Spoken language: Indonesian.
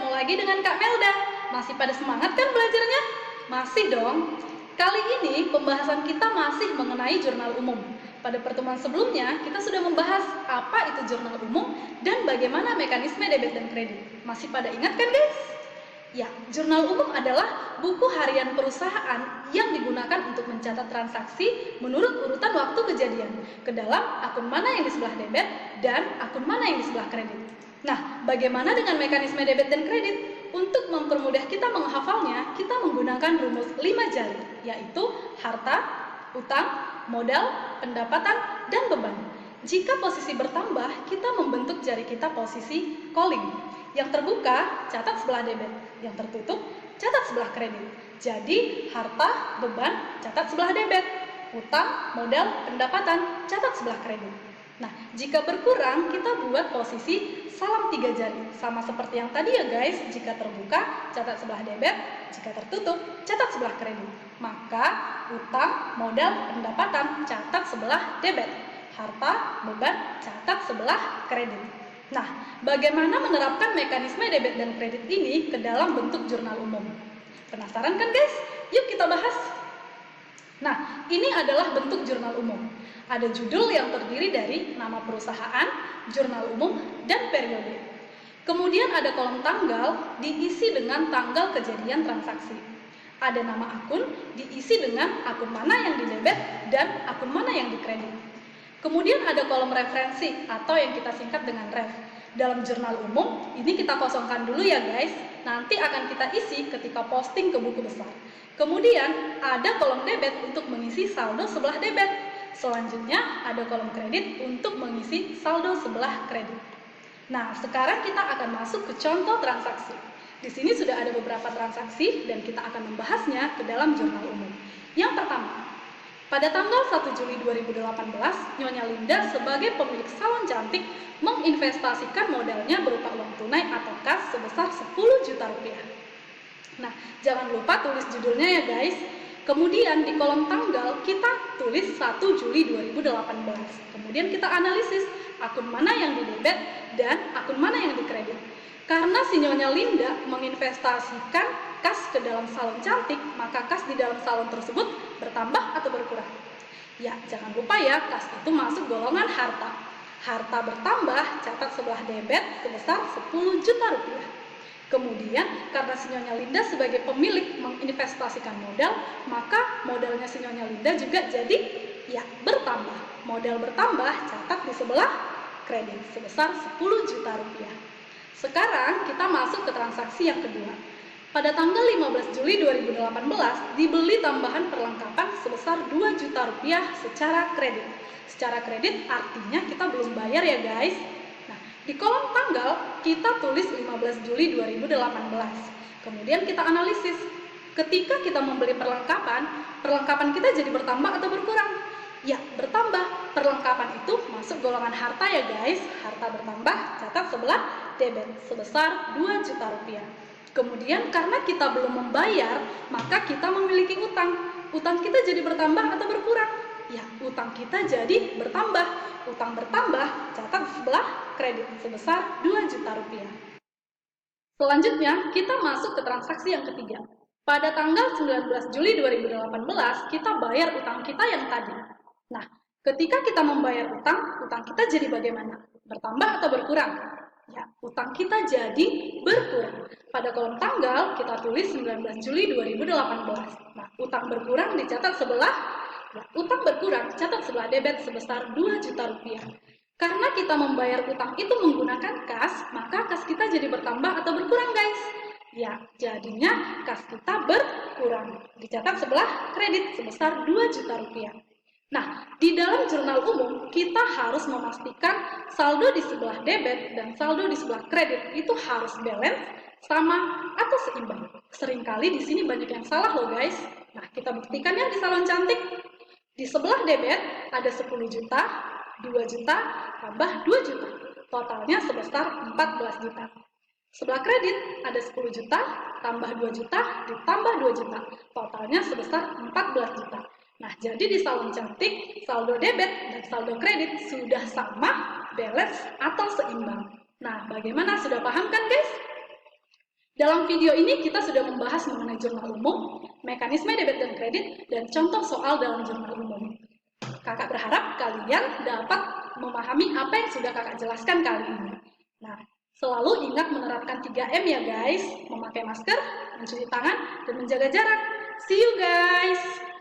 Ketemu lagi dengan Kak Melda. Masih pada semangat kan belajarnya? Masih dong. Kali ini pembahasan kita masih mengenai jurnal umum. Pada pertemuan sebelumnya, kita sudah membahas apa itu jurnal umum dan bagaimana mekanisme debit dan kredit. Masih pada ingat kan guys? Ya, jurnal umum adalah buku harian perusahaan yang digunakan untuk mencatat transaksi menurut urutan waktu kejadian ke dalam akun mana yang di sebelah debit dan akun mana yang di sebelah kredit. Nah, bagaimana dengan mekanisme debit dan kredit? Untuk mempermudah kita menghafalnya, kita menggunakan rumus 5 jari, yaitu harta, utang, modal, pendapatan, dan beban. Jika posisi bertambah, kita membentuk jari kita posisi calling. Yang terbuka, catat sebelah debit. Yang tertutup, catat sebelah kredit. Jadi, harta, beban, catat sebelah debit. Utang, modal, pendapatan, catat sebelah kredit. Nah, jika berkurang, kita buat posisi salam 3 jari. Sama seperti yang tadi ya guys, jika terbuka, catat sebelah debit. Jika tertutup, catat sebelah kredit. Maka, utang, modal, pendapatan, catat sebelah debit. Harta, beban, catat sebelah kredit. Nah, bagaimana menerapkan mekanisme debit dan kredit ini ke dalam bentuk jurnal umum? Penasaran kan guys? Yuk kita bahas. Nah, ini adalah bentuk jurnal umum. Ada judul yang terdiri dari nama perusahaan, jurnal umum, dan periode. Kemudian ada kolom tanggal diisi dengan tanggal kejadian transaksi. Ada nama akun diisi dengan akun mana yang di debit dan akun mana yang di kredit. Kemudian ada kolom referensi atau yang kita singkat dengan ref. Dalam jurnal umum, ini kita kosongkan dulu ya guys. Nanti akan kita isi ketika posting ke buku besar. Kemudian ada kolom debit untuk mengisi saldo sebelah debit. Selanjutnya ada kolom kredit untuk mengisi saldo sebelah kredit. Nah, sekarang kita akan masuk ke contoh transaksi. Di sini sudah ada beberapa transaksi dan kita akan membahasnya ke dalam jurnal umum. Yang pertama, pada tanggal 1 Juli 2018, Nyonya Linda sebagai pemilik salon cantik menginvestasikan modalnya berupa uang tunai atau kas sebesar 10 juta rupiah. Nah, jangan lupa tulis judulnya ya guys. Kemudian di kolom tanggal kita tulis 1 Juli 2018. Kemudian kita analisis akun mana yang di debit dan akun mana yang di kredit. Karena si Nyonya Linda menginvestasikan kas ke dalam salon cantik, maka kas di dalam salon tersebut bertambah atau berkurang? Ya, jangan lupa ya, kas itu masuk golongan harta. Harta bertambah, catat sebelah debit sebesar 10 juta rupiah. Kemudian, karena si Nyonya Linda sebagai pemilik menginvestasikan modal, maka modalnya si Nyonya Linda juga jadi ya bertambah. Modal bertambah, catat di sebelah kredit sebesar 10 juta rupiah. Sekarang kita masuk ke transaksi yang kedua. Pada tanggal 15 Juli 2018, dibeli tambahan perlengkapan sebesar 2 juta rupiah secara kredit. Secara kredit artinya kita belum bayar ya guys. Di kolom tanggal, kita tulis 15 Juli 2018. Kemudian kita analisis. Ketika kita membeli perlengkapan kita jadi bertambah atau berkurang? Ya, bertambah. Perlengkapan itu masuk golongan harta ya guys. Harta bertambah, catat sebelah debit sebesar 2 juta rupiah. Kemudian karena kita belum membayar, maka kita memiliki utang. Utang kita jadi bertambah atau berkurang? Ya, utang kita jadi bertambah. Utang bertambah, catat sebelah kredit sebesar 2 juta rupiah. Selanjutnya, kita masuk ke transaksi yang ketiga. Pada tanggal 19 Juli 2018, kita bayar utang kita yang tadi. Nah, ketika kita membayar utang kita jadi bagaimana? Bertambah atau berkurang? Ya, utang kita jadi berkurang. Pada kolom tanggal, kita tulis 19 Juli 2018. Nah, utang berkurang dicatat sebelah utang berkurang, catat sebelah debit sebesar 2 juta rupiah. Karena kita membayar utang itu menggunakan kas, maka kas kita jadi bertambah atau berkurang guys? Ya, jadinya kas kita berkurang. Dicatat sebelah kredit sebesar 2 juta rupiah. Nah, di dalam jurnal umum, kita harus memastikan saldo di sebelah debit dan saldo di sebelah kredit itu harus balance, sama, atau seimbang. Seringkali di sini banyak yang salah loh guys. Nah, kita buktikan ya di salon cantik. Di sebelah debit ada 10 juta, 2 juta, tambah 2 juta. Totalnya sebesar 14 juta. Sebelah kredit ada 10 juta, tambah 2 juta, ditambah 2 juta. Totalnya sebesar 14 juta. Nah, jadi di salon cantik, saldo debit dan saldo kredit sudah sama, balance, atau seimbang. Nah, bagaimana? Sudah paham kan guys? Dalam video ini kita sudah membahas mengenai jurnal umum, mekanisme debit dan kredit, dan contoh soal dalam jurnal umum. Kakak berharap kalian dapat memahami apa yang sudah kakak jelaskan kali ini. Nah, selalu ingat menerapkan 3M ya guys, memakai masker, mencuci tangan, dan menjaga jarak. See you guys!